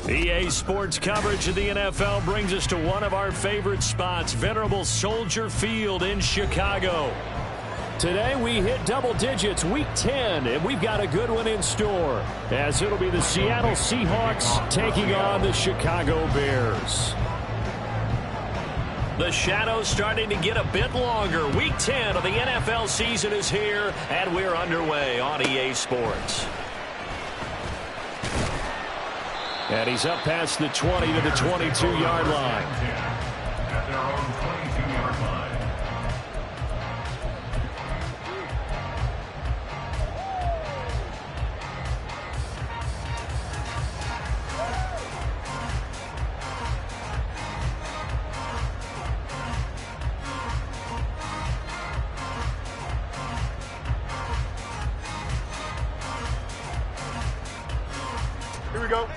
EA Sports coverage of the NFL brings us to one of our favorite spots, venerable Soldier Field in Chicago. Today we hit double digits, Week 10, and we've got a good one in store, as it'll be the Seattle Seahawks taking on the Chicago Bears. The shadow's starting to get a bit longer. Week 10 of the NFL season is here, and we're underway on EA Sports. And he's up past the 20 to the 22-yard line. At their own 22-yard line. Here we go.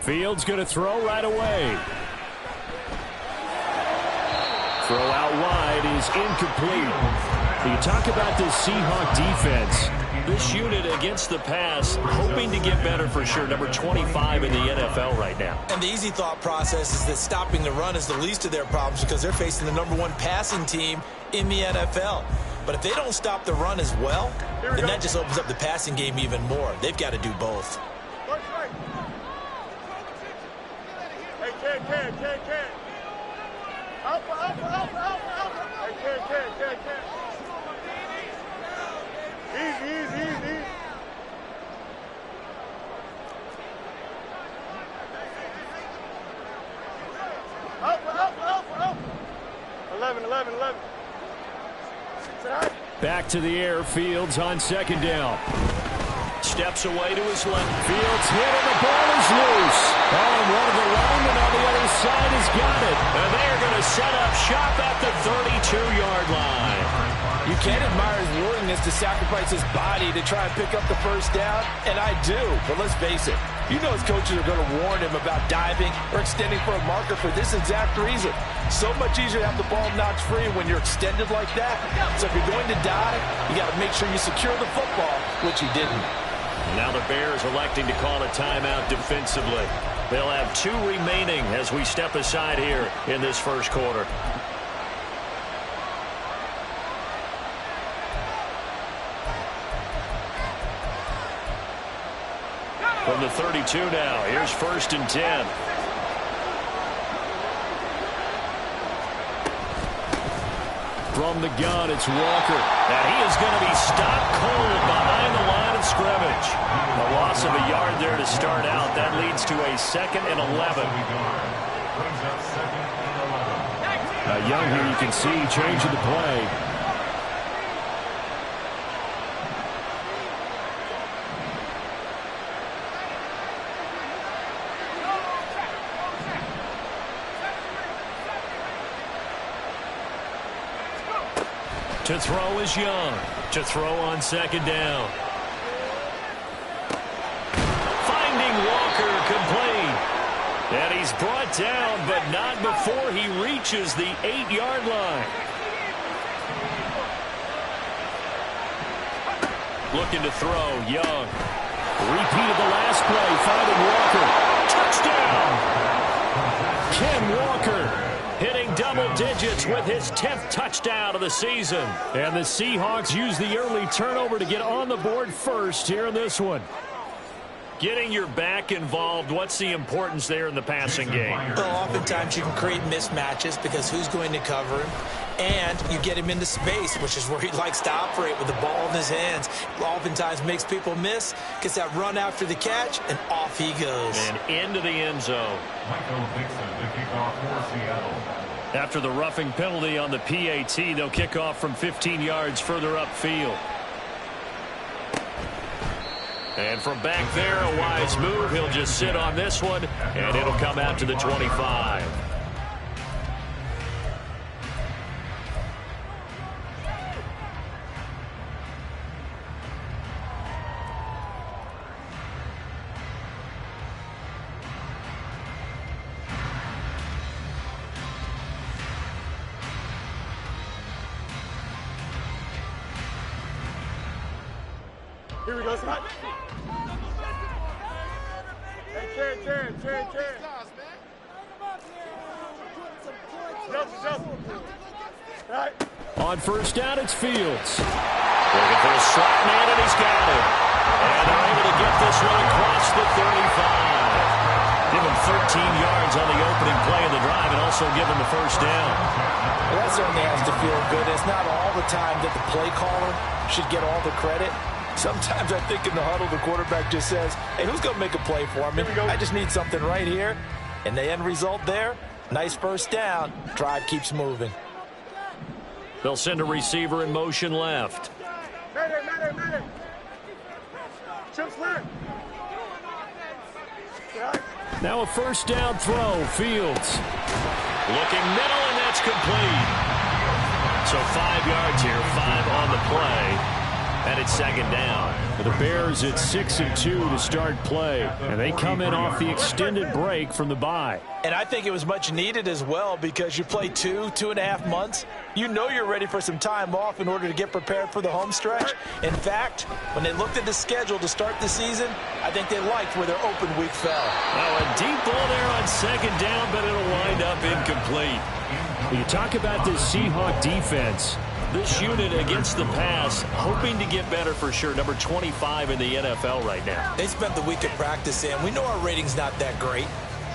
Fields going to throw right away. Throw out wide is incomplete. You talk about this Seahawk defense. This unit against the pass, hoping to get better for sure. Number 25 in the NFL right now. And the easy thought process is that stopping the run is the least of their problems because they're facing the #1 passing team in the NFL. But if they don't stop the run as well, then that just opens up the passing game even more. They've got to do both. Hey, Ken. Alpha. Hey, Ken. Easy. Alpha. 11. Back to the air, Fields on second down. Steps away to his left. Fields hit and the ball is loose. Oh, and one of the linemen on the other side has got it. And they are going to set up shop at the 32-yard line. You can't admire his willingness to sacrifice his body to try and pick up the first down, and I do. But let's face it, you know his coaches are going to warn him about diving or extending for a marker for this exact reason. So much easier to have the ball knocked free when you're extended like that. So if you're going to dive, you got to make sure you secure the football, which he didn't. Now the Bears electing to call a timeout defensively. They'll have 2 remaining as we step aside here in this first quarter. From the 32 now, here's 1st and 10. From the gun, it's Walker. And he is going to be stopped cold behind the line of scrimmage. A loss of a yard there to start out. That leads to a 2nd and 11. Young here, you can see changing the play. To throw is Young. To throw on second down. Finding Walker complete. And he's brought down, but not before he reaches the 8-yard line. Looking to throw, Young. Repeated the last play, finding Walker. Touchdown! Ken Walker hitting double digits with his 10th touchdown of the season. And the Seahawks use the early turnover to get on the board first here in this one. Getting your back involved, what's the importance there in the passing game? Well, oftentimes you can create mismatches because who's going to cover him? And you get him into space, which is where he likes to operate with the ball in his hands. Oftentimes makes people miss, gets that run after the catch, and off he goes. And into the end zone. Michael Dixon, the kickoff for Seattle. After the roughing penalty on the PAT, they'll kick off from 15 yards further upfield. And from back there, a wise move. He'll just sit on this one, and it'll come out to the 25. Here we go, son. Hey, Chan. Jump. All right. On first down, it's Fields. Looking for a slot man, and he's got it. And they're able to get this one across the 35. Give him 13 yards on the opening play of the drive and also give him the first down. Well, that certainly has to feel good. It's not all the time that the play caller should get all the credit. Sometimes I think in the huddle, the quarterback just says, hey, who's going to make a play for me? I just need something right here. And the end result there, nice first down. Drive keeps moving. They'll send a receiver in motion left. Mayday. Chips left. Now a first down throw. Fields. Looking middle, and that's complete. So 5 yards here, 5 on the play. And it's second down. The Bears at 6-2 to start play. And they come in off the extended break from the bye. And I think it was much needed as well because you play 2.5 months. You know you're ready for some time off in order to get prepared for the home stretch. In fact, when they looked at the schedule to start the season, I think they liked where their open week fell. Now a deep ball there on second down, but it'll wind up incomplete. You talk about this Seahawks defense. This unit against the pass, hoping to get better for sure. Number 25 in the NFL right now. They spent the week of practice in. We know our rating's not that great.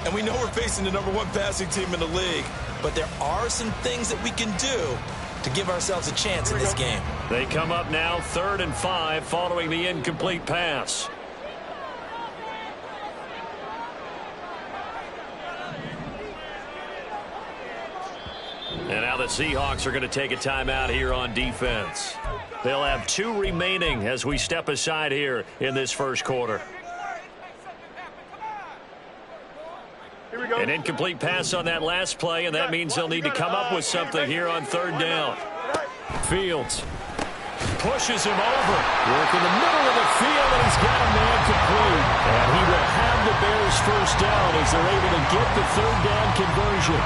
And we know we're facing the #1 passing team in the league. But there are some things that we can do to give ourselves a chance in this game. They come up now 3rd and 5 following the incomplete pass. And now the Seahawks are going to take a timeout here on defense. They'll have 2 remaining as we step aside here in this first quarter. Here we go. An incomplete pass on that last play, and that means they'll need to come up with something here on 3rd down. Fields pushes him over. Work in the middle of the field, and he's got a man complete. And he will have the Bears first down as they're able to get the 3rd down conversion.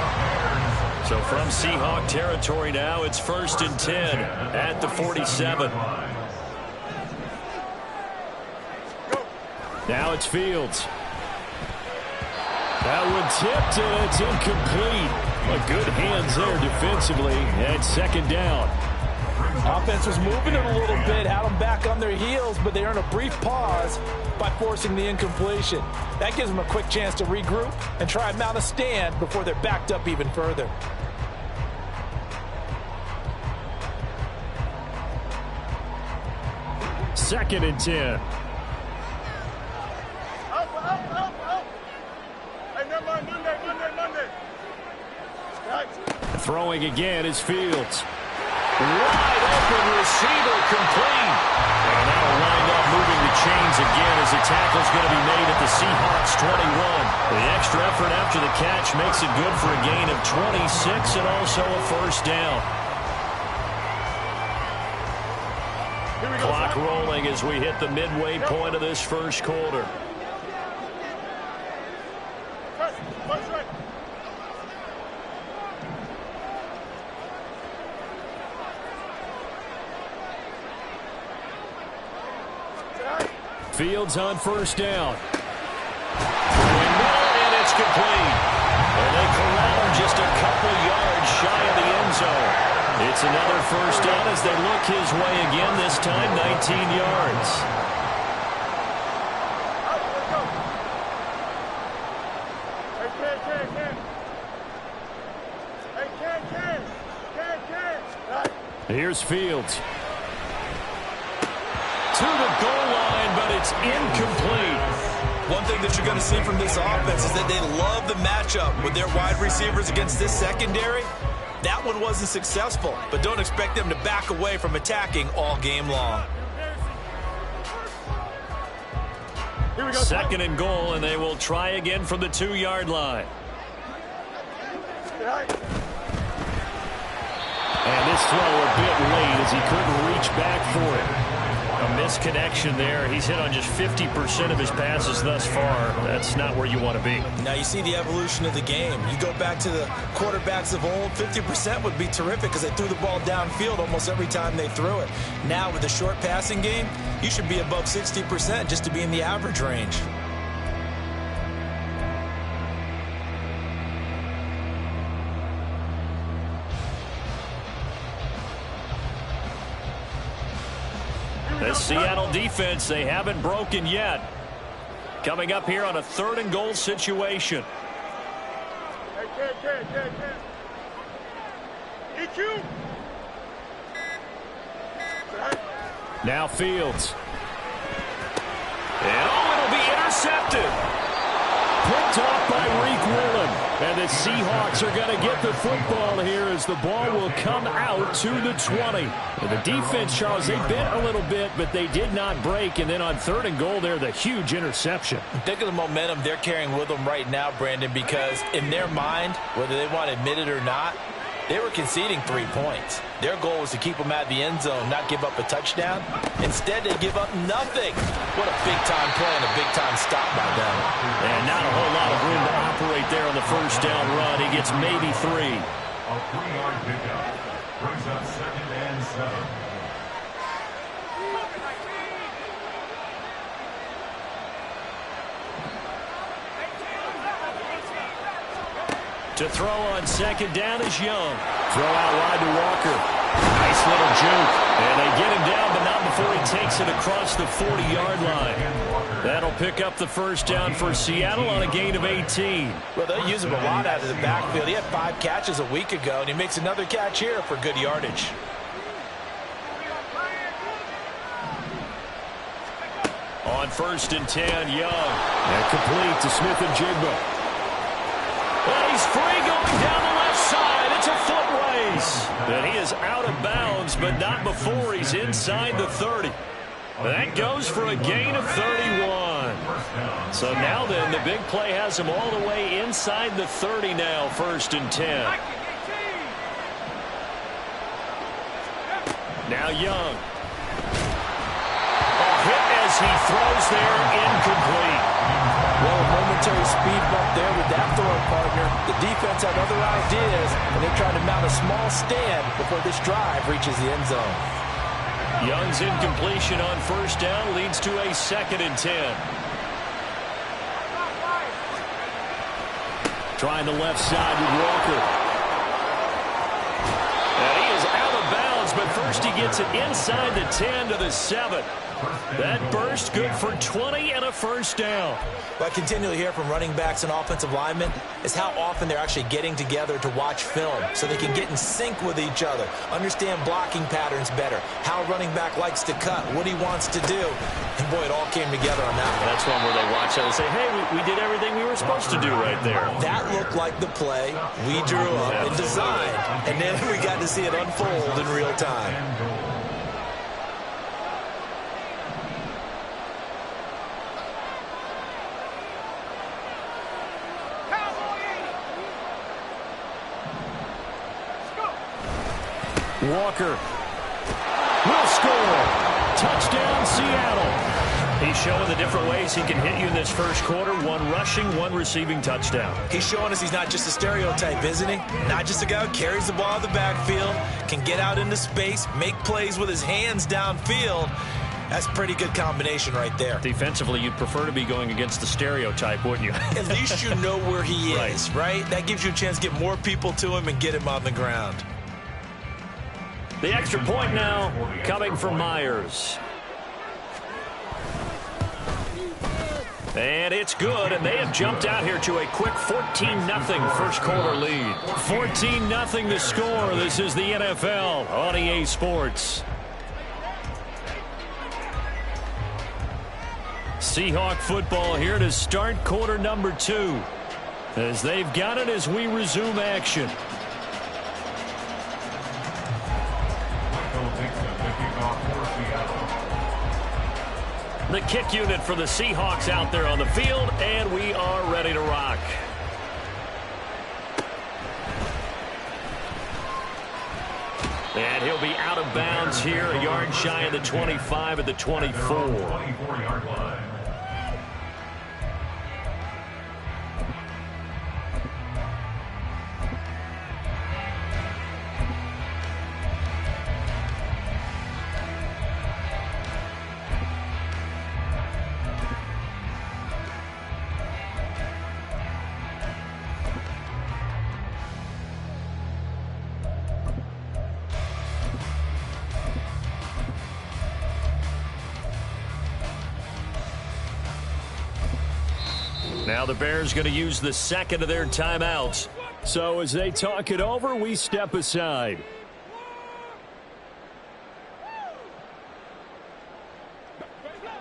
So from Seahawk territory now, it's 1st and 10 at the 47. Now it's Fields. That one tipped, and it's incomplete. But good hands there defensively at 2nd down. Offense was moving it a little bit, had them back on their heels, but they earned a brief pause by forcing the incompletion. That gives them a quick chance to regroup and try and mount a stand before they're backed up even further. Second and 10. Hey, never mind, Monday. Right. Throwing again is Fields. Wide open receiver complete. And that'll wind up moving the chains again as the tackle's going to be made at the Seahawks 21. The extra effort after the catch makes it good for a gain of 26 and also a first down. Clock rolling as we hit the midway point of this first quarter. Fields on first down. And it's complete. And they corral him just a couple yards shy of the end zone. It's another first down as they look his way again, this time 19 yards. Here's Fields. To the goal line, but it's incomplete. One thing that you're going to see from this offense is that they love the matchup with their wide receivers against this secondary. That one wasn't successful, but don't expect them to back away from attacking all game long. Second and goal, and they will try again from the 2-yard line. And this throw a bit late as he couldn't reach back for it. A misconnection there. He's hit on just 50% of his passes thus far. That's not where you want to be. Now you see the evolution of the game. You go back to the quarterbacks of old, 50% would be terrific because they threw the ball downfield almost every time they threw it. Now with the short passing game, you should be above 60% just to be in the average range. The Seattle defense, they haven't broken yet. Coming up here on a 3rd and goal situation. EQ. Now Fields. And it'll be intercepted. Picked off by Reek Woolen. And the Seahawks are going to get the football here as the ball will come out to the 20. And the defense, Charles, they bent a little bit, but they did not break. And then on 3rd and goal there, the huge interception. Think of the momentum they're carrying with them right now, Brandon, because in their mind, whether they want to admit it or not, they were conceding 3 points. Their goal was to keep them out of the end zone, not give up a touchdown. Instead, they give up nothing. What a big-time play and a big-time stop by them. And not a whole lot of room to operate there on the first down run. He gets maybe 3. A 3-yard pickup brings up 2nd and 7. To throw on 2nd down is Young. Throw out wide to Walker. Nice little juke. And they get him down, but not before he takes it across the 40-yard line. That'll pick up the first down for Seattle on a gain of 18. Well, they'll use him a lot out of the backfield. He had 5 catches a week ago, and he makes another catch here for good yardage. On 1st and 10, Young. And complete to Smith and Jigba. And he's free going down the left side. It's a foot race. And he is out of bounds, but not before he's inside the 30. That goes for a gain of 31. So now then, the big play has him all the way inside the 30 now, 1st and 10. Now Young. A hit as he throws there, incomplete. Well, a momentary speed bump there with that throwing partner. The defense had other ideas, and they're trying to mount a small stand before this drive reaches the end zone. Young's incompletion on 1st down leads to a 2nd and 10. Trying the left side with Walker. And he is out of bounds, but first he gets it inside the 10 to the 7. That burst good for 20 and a 1st down. What I continually hear from running backs and offensive linemen is how often they're actually getting together to watch film so they can get in sync with each other, understand blocking patterns better, how a running back likes to cut, what he wants to do. And boy, it all came together on that one. That's one where they watch out and say, hey, we did everything we were supposed to do right there. That looked like the play we drew up and designed, and then we got to see it unfold in real time. Walker will score. Touchdown, Seattle. He's showing the different ways he can hit you in this first quarter. 1 rushing, 1 receiving touchdown. He's showing us he's not just a stereotype, isn't he? Not just a guy who carries the ball out of the backfield, can get out into space, make plays with his hands downfield. That's a pretty good combination right there. Defensively, you'd prefer to be going against the stereotype, wouldn't you? At least you know where he is, right? That gives you a chance to get more people to him and get him on the ground. The extra point now coming from Myers. And it's good, and they have jumped out here to a quick 14-0 first quarter lead. 14-0 the score. This is the NFL on EA Sports. Seahawk football here to start quarter number 2. As they've got it as we resume action. The kick unit for the Seahawks out there on the field, and we are ready to rock. And he'll be out of bounds here, a yard shy of the 25 at the 24. 24-yard line. Now the Bears going to use the second of their timeouts. So as they talk it over, we step aside.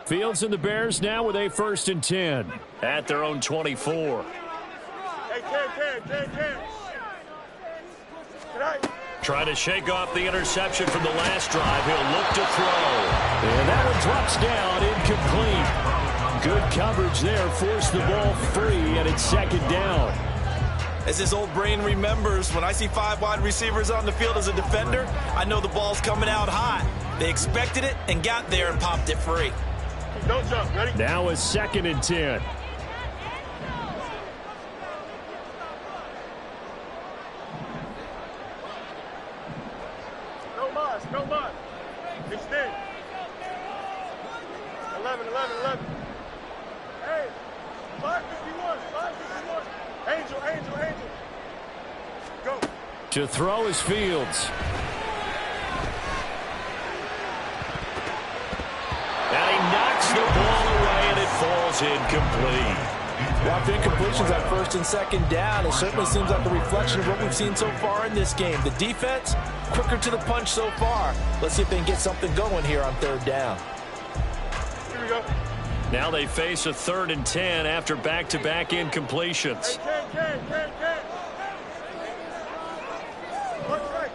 Fields and the Bears now with a 1st and 10 at their own 24. Hey, Ken. Trying to shake off the interception from the last drive. He'll look to throw. And that one drops down, incomplete. Good coverage there, forced the ball free, and it's 2nd down. As his old brain remembers, when I see 5 wide receivers on the field as a defender, I know the ball's coming out hot. They expected it and got there and popped it free. Don't jump. Ready? Now a 2nd and 10. No mas. Extend. 11. Hey, 551. Angel. Go. To throw is Fields. And he knocks the ball away, and it falls incomplete. Well, incompletions on 1st and 2nd down, it certainly seems like a reflection of what we've seen so far in this game. The defense, quicker to the punch so far. Let's see if they can get something going here on 3rd down. Here we go. Now they face a 3rd and 10 after back-to-back incompletions. Hey, Ken. Look right.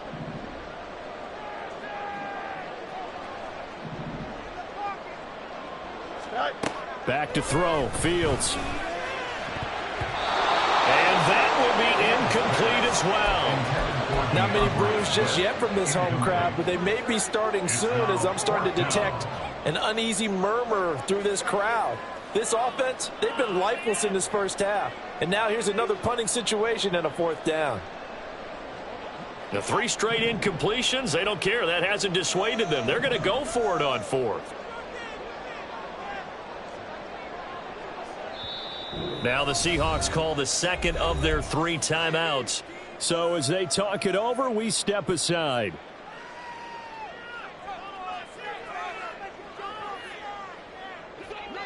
Back to throw, Fields. And that will be incomplete as well. Not many brews just yet from this home crowd, but they may be starting soon as I'm starting to detect an uneasy murmur through this crowd. This offense, they've been lifeless in this first half. And now here's another punting situation and a 4th down. The 3 straight incompletions, they don't care. That hasn't dissuaded them. They're going to go for it on 4th. Now the Seahawks call the second of their 3 timeouts. So as they talk it over, we step aside.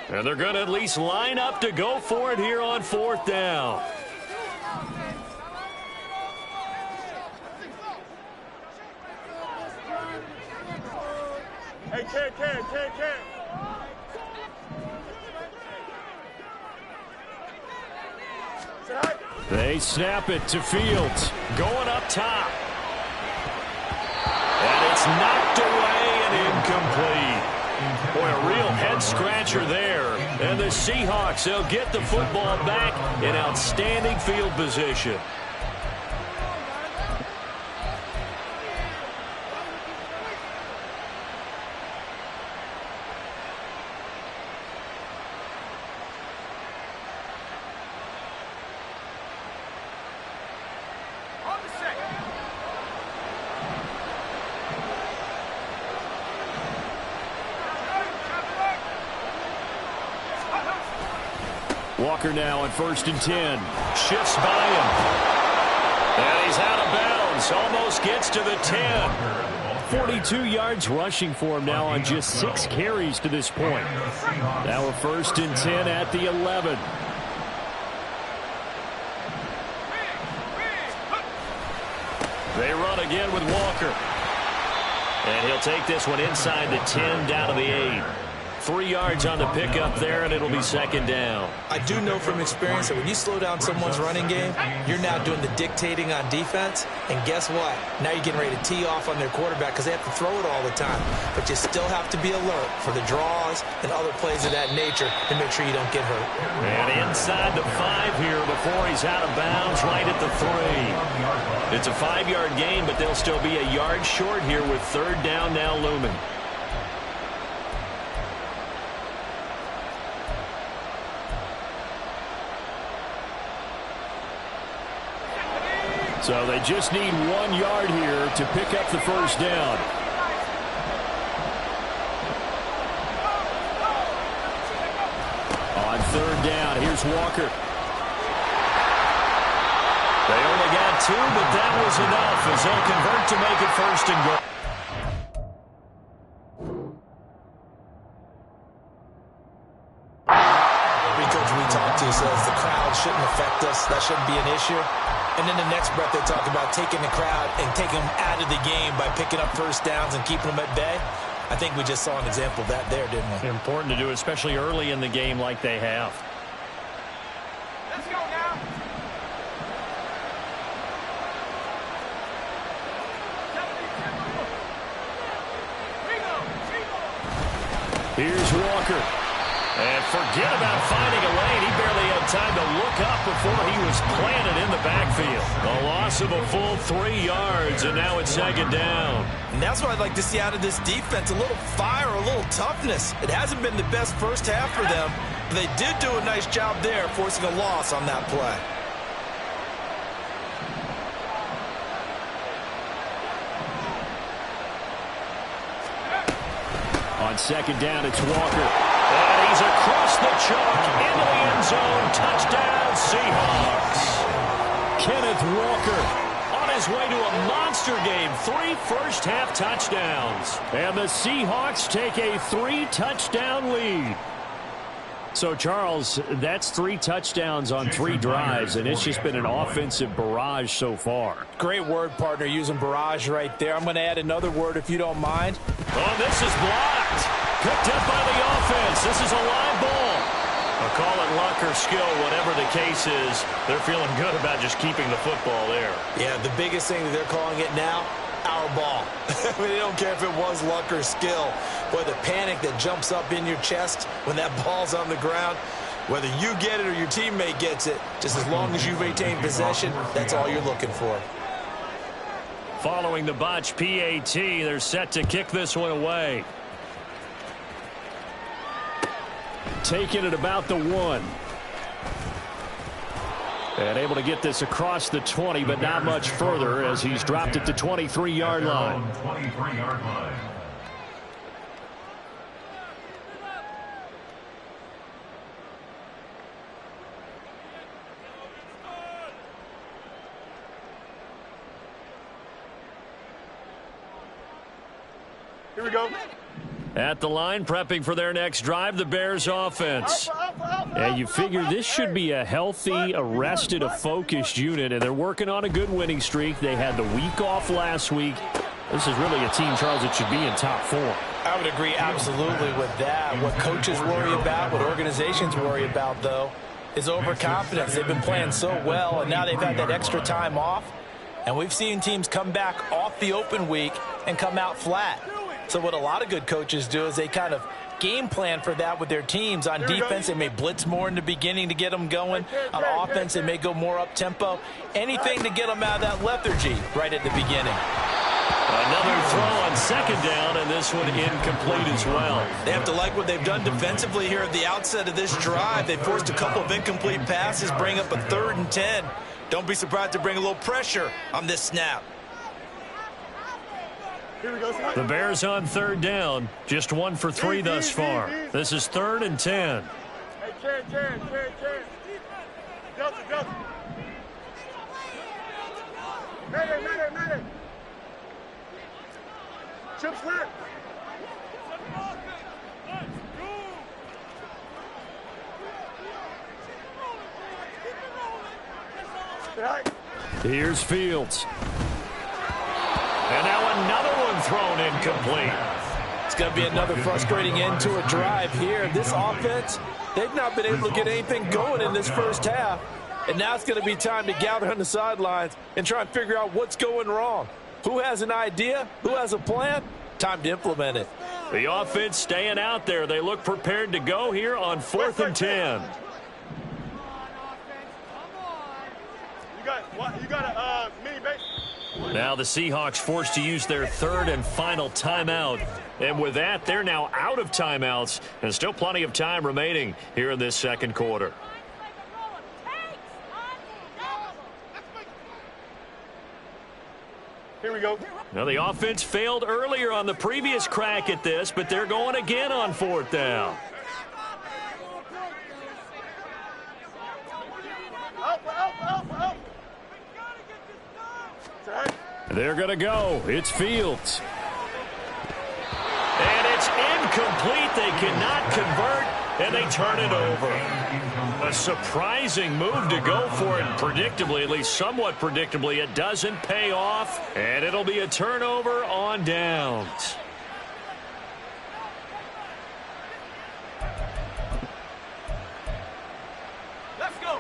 And they're going to at least line up to go for it here on 4th down. Hey, Ken. They snap it to Fields. Going up top. And it's knocked away and incomplete. Boy, a real head-scratcher there. And the Seahawks, they'll get the football back in outstanding field position. Walker now on 1st and 10. Shifts by him. And he's out of bounds. Almost gets to the 10. 42 yards rushing for him now on just 6 carries to this point. Now a 1st and 10 at the 11. They run again with Walker. And he'll take this one inside the 10 down to the 8. 3 yards on the pickup there, and it'll be second down. I do know from experience that when you slow down someone's running game, you're now doing the dictating on defense. And guess what? Now you're getting ready to tee off on their quarterback because they have to throw it all the time. But you still have to be alert for the draws and other plays of that nature to make sure you don't get hurt. And inside the 5 here before he's out of bounds, right at the 3. It's a 5-yard gain, but they'll still be a yard short here with third down now looming. So they just need 1 yard here to pick up the first down. On third down, here's Walker. They only got 2, but that was enough as they'll convert to make it first and goal. Every coach we talk to says the crowd shouldn't affect us. That shouldn't be an issue. And then the next breath they talk about taking the crowd and taking them out of the game by picking up first downs and keeping them at bay. I think we just saw an example of that there, didn't we? Important to do, especially early in the game like they have. Let's go now. Here's Walker. And forget about finding a lane. He barely had time to look up before he was planted in the backfield. A loss of a full 3 yards, and now it's second down. And that's what I'd like to see out of this defense, a little fire, a little toughness. It hasn't been the best first half for them, but they did do a nice job there forcing a loss on that play. On second down, it's Walker. And he's across the chalk into the end zone. Touchdown, Seahawks. Kenneth Walker on his way to a monster game. 3 first-half touchdowns. And the Seahawks take a 3-touchdown lead. So, Charles, that's 3 touchdowns on 3 drives, and it's just been an offensive barrage so far. Great word, partner, using barrage right there. I'm going to add another word if you don't mind. Oh, this is blocked. Picked up by the offense. This is a live ball. I'll call it luck or skill, whatever the case is. They're feeling good about just keeping the football there. Yeah, the biggest thing that they're calling it now, our ball. I mean, they don't care if it was luck or skill. Boy, the panic that jumps up in your chest when that ball's on the ground, whether you get it or your teammate gets it, just as long as you retain possession, that's all you're looking for. Following the botch PAT, they're set to kick this one away. Taking it about the 1. And able to get this across the 20, but not much further as he's dropped at the 23-yard line. 23-yard line. Here we go. At the line, prepping for their next drive, the Bears offense. And you figure this should be a healthy, arrested, a focused unit, and they're working on a good winning streak. They had the week off last week. This is really a team, Charles, that should be in top 4. I would agree absolutely with that. What coaches worry about, what organizations worry about, though, is overconfidence. They've been playing so well, and now they've had that extra time off. And we've seen teams come back off the open week and come out flat. So what a lot of good coaches do is they kind of game plan for that with their teams. On defense, they may blitz more in the beginning to get them going. On offense, they may go more up-tempo. Anything to get them out of that lethargy right at the beginning. Another throw on second down, and this one incomplete as well. They have to like what they've done defensively here at the outset of this drive. They forced a couple of incomplete passes, bring up a 3rd and 10. Don't be surprised to bring a little pressure on this snap. The Bears on third down, just 1 for 3 thus far. This is 3rd and 10. Hey, Ken. Delta. Mayday. Chip slip. Here's Fields. And now another one thrown incomplete. It's going to be another frustrating end to a drive here. This offense, they've not been able to get anything going in this first half. And now it's going to be time to gather on the sidelines and try and figure out what's going wrong. Who has an idea? Who has a plan? Time to implement it. The offense staying out there. They look prepared to go here on 4th and 10. You got a mini base. Now the Seahawks forced to use their 3rd and final timeout. And with that, they're now out of timeouts. And still plenty of time remaining here in this second quarter. Here we go. Now the offense failed earlier on the previous crack at this, but they're going again on 4th down. Up. They're going to go. It's Fields. And it's incomplete. They cannot convert, and they turn it over. A surprising move to go for it. Predictably, at least somewhat predictably, it doesn't pay off, and it'll be a turnover on downs. Let's go.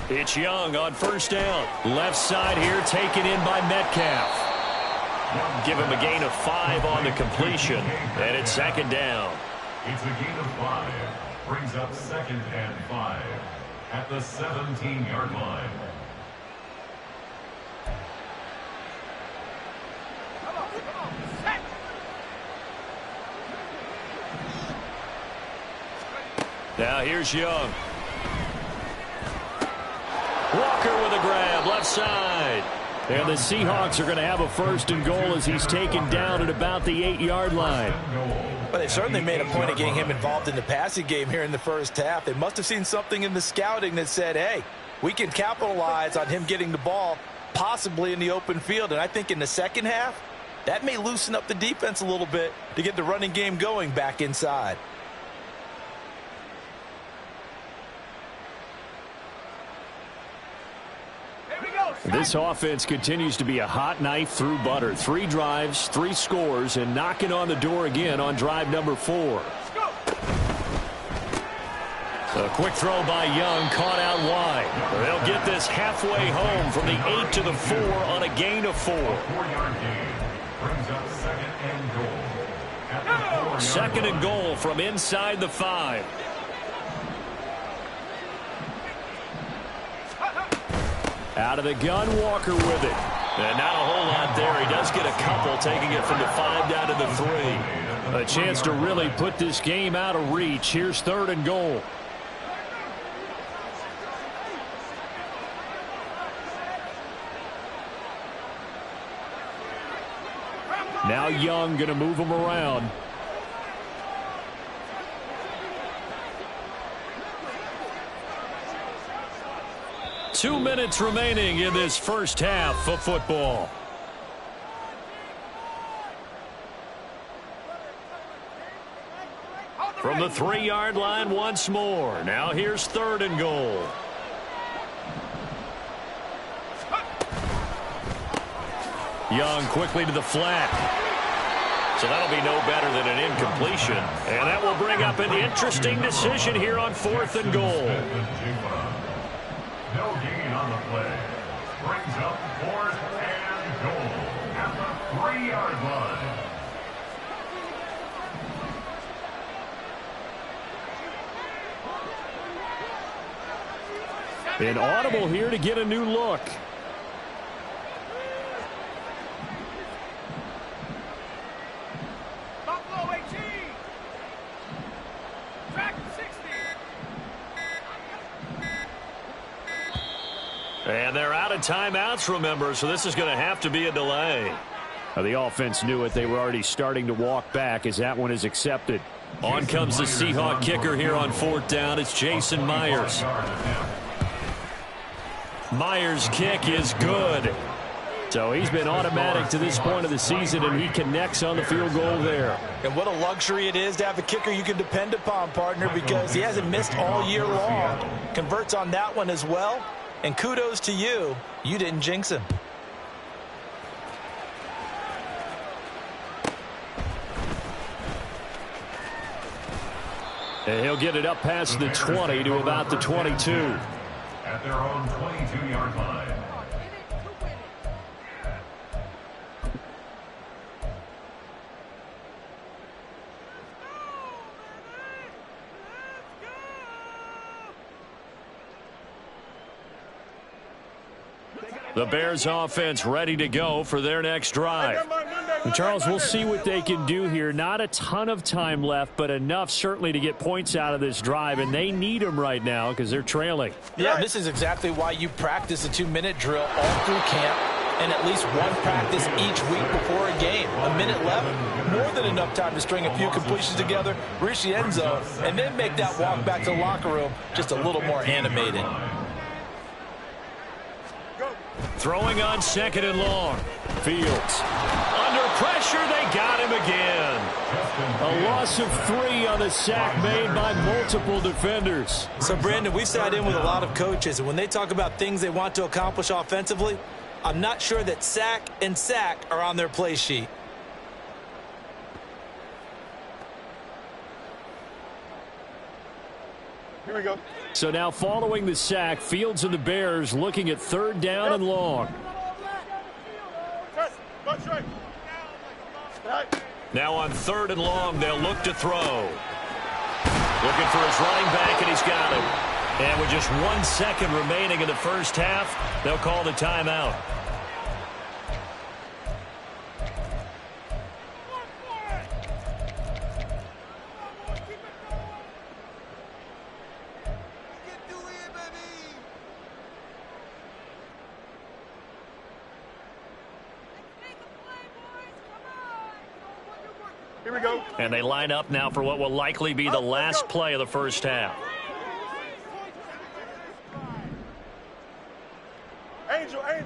It's Young on 1st down. Left side here taken in by Metcalf. Give him a gain of 5 on the completion, and it's 2nd down. It's a gain of 5. Brings up 2nd and 5 at the 17-yard line. Now here's Young. Walker with a grab, left side. And the Seahawks are going to have a 1st and goal as he's taken down at about the 8-yard line. But they certainly made a point of getting him involved in the passing game here in the first half. They must have seen something in the scouting that said, hey, we can capitalize on him getting the ball possibly in the open field. And I think in the second half, that may loosen up the defense a little bit to get the running game going back inside. This offense continues to be a hot knife through butter. 3 drives, 3 scores, and knocking on the door again on drive number 4. A quick throw by Young, caught out wide. They'll get this halfway home from the 8 to the 4 on a gain of 4. 4-yard gain brings up 2nd and goal at the 4-yard 2nd and line. goal from inside the 5. Out of the gun, Walker with it. And not a whole lot there. He does get a couple, taking it from the 5 down to the 3. A chance to really put this game out of reach. Here's 3rd and goal. Now Young going to move him around. Two minutes remaining in this first half of football. From the 3-yard line once more. Now here's 3rd and goal. Young quickly to the flat. So that'll be no better than an incompletion. And that will bring up an interesting decision here on 4th and goal. No gain on the play. Brings up 4th and goal at the 3-yard line. An audible here to get a new look. Buffalo 18. Track 60. And they're out of timeouts, remember, so this is going to have to be a delay. Now, the offense knew it. They were already starting to walk back as that one is accepted. On comes the Seahawk kicker here on 4th down. It's Jason Myers. Myers' kick is good. So he's been automatic to this point of the season, and he connects on the field goal there. And what a luxury it is to have a kicker you can depend upon, partner, because he hasn't missed all year long. Converts on that one as well. And kudos to you. You didn't jinx him. And he'll get it up past the 20 to about the 22. At their own 22-yard line. The Bears offense ready to go for their next drive. And Charles, we'll see what they can do here. Not a ton of time left, but enough certainly to get points out of this drive, and they need them right now because they're trailing. Yeah, this is exactly why you practice a 2-minute drill all through camp and at least one practice each week before a game. A minute left, more than enough time to string a few completions together, reach the end zone, and then make that walk back to the locker room just a little more animated. Throwing on 2nd and long. Fields. Under pressure, they got him again. A loss of 3 on the sack made by multiple defenders. So, Brandon, we've sat in with a lot of coaches, and when they talk about things they want to accomplish offensively, I'm not sure that sack and sack are on their play sheet. Here we go. So now following the sack, Fields and the Bears looking at 3rd down and long. Now on 3rd and long, they'll look to throw. Looking for his running back, and he's got him. And with just 1 second remaining in the first half, they'll call the timeout. Here we go. And they line up now for what will likely be the last play of the first half. Angel. Hey,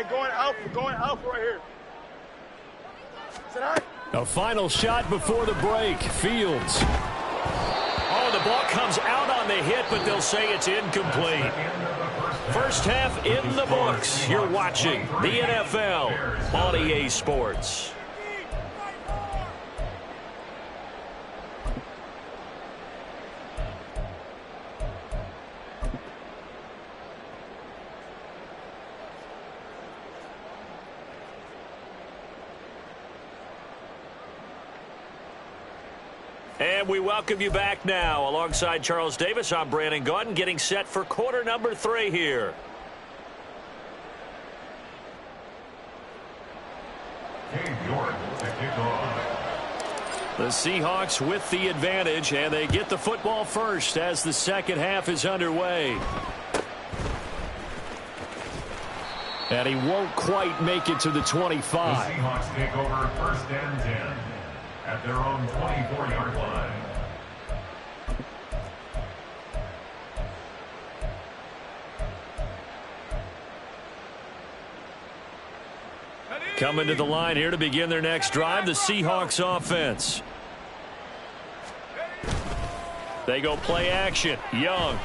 going alpha right here. Sit down. A final shot before the break. Fields. Oh, the ball comes out on the hit, but they'll say it's incomplete. First half in the books. You're watching the NFL on EA Sports. And we welcome you back now. Alongside Charles Davis, I'm Brandon Gaudin, getting set for quarter number 3 here. The Seahawks with the advantage, and they get the football first as the second half is underway. And he won't quite make it to the 25. The Seahawks take over 1st and 10 at their own 24-yard line. Coming to the line here to begin their next drive, the Seahawks offense. They go play action. Young.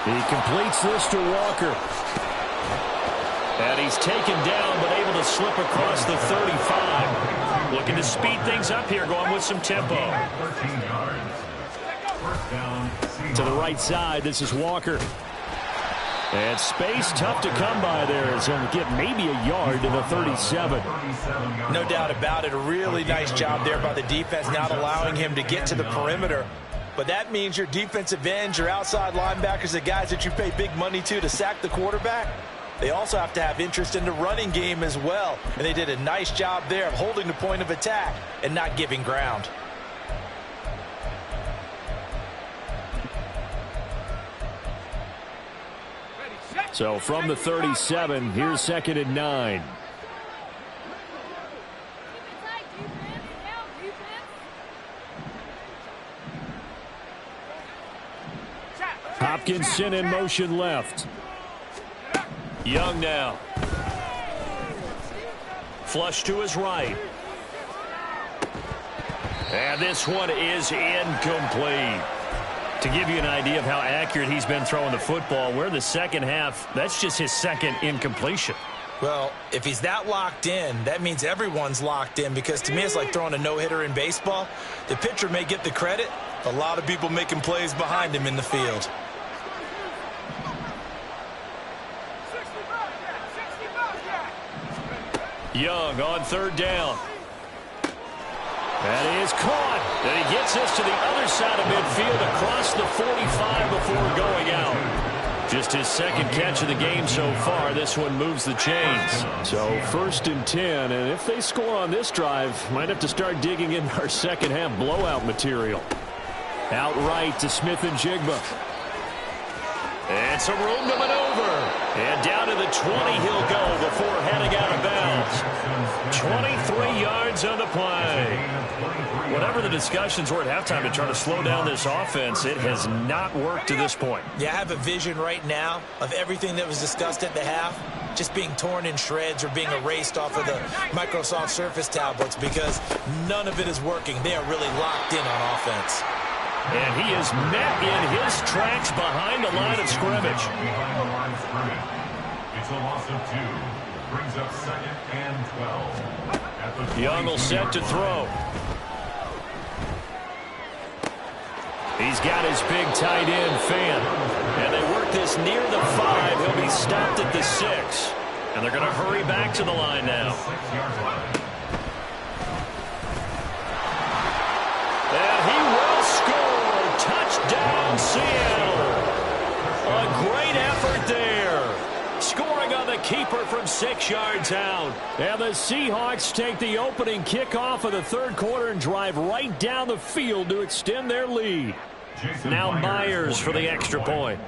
He completes this to Walker. And he's taken down, but able to slip across the 35. Looking to speed things up here, going with some tempo. 13 yards. First down, To the right side, this is Walker. And space tough to come by there as he'll get maybe a yard to the 37. No doubt about it. A really nice job there by the defense, not allowing him to get to the perimeter. But that means your defensive ends, your outside linebackers, the guys that you pay big money to sack the quarterback, they also have to have interest in the running game as well. And they did a nice job there of holding the point of attack and not giving ground. So from the 37, here's 2nd and 9. Hopkinson in motion left. Young now. Flush to his right. And this one is incomplete. To give you an idea of how accurate he's been throwing the football, we're in the second half. That's just his second incompletion. Well, if he's that locked in, that means everyone's locked in, because to me it's like throwing a no-hitter in baseball. The pitcher may get the credit. A lot of people making plays behind him in the field. Young on third down. That is caught. And he gets us to the other side of midfield across the 45 before going out. Just his second catch of the game so far. This one moves the chains. So 1st and 10, and if they score on this drive, might have to start digging in our second half blowout material. Outright to Smith and Jigba. And some room to maneuver. And down to the 20 he'll go before heading out of bounds. 23 yards on the play. Whatever the discussions were at halftime to try to slow down this offense, it has not worked to this point. Yeah, I have a vision right now of everything that was discussed at the half just being torn in shreds or being erased off of the Microsoft Surface tablets, because none of it is working. They are really locked in on offense. And he is met in his tracks behind the line of scrimmage. Behind the line of scrimmage. It's a loss of 2. Brings up 2nd and 12. At the Young will set to throw. He's got his big tight end, Fan. And they work this near the 5. He'll be stopped at the 6. And they're going to hurry back to the line now. 6-yard line. And he will score. Touchdown, Seattle. A great effort there. Scoring on the keeper from 6 yards out. And the Seahawks take the opening kickoff of the third quarter and drive right down the field to extend their lead. Now Myers for the extra point.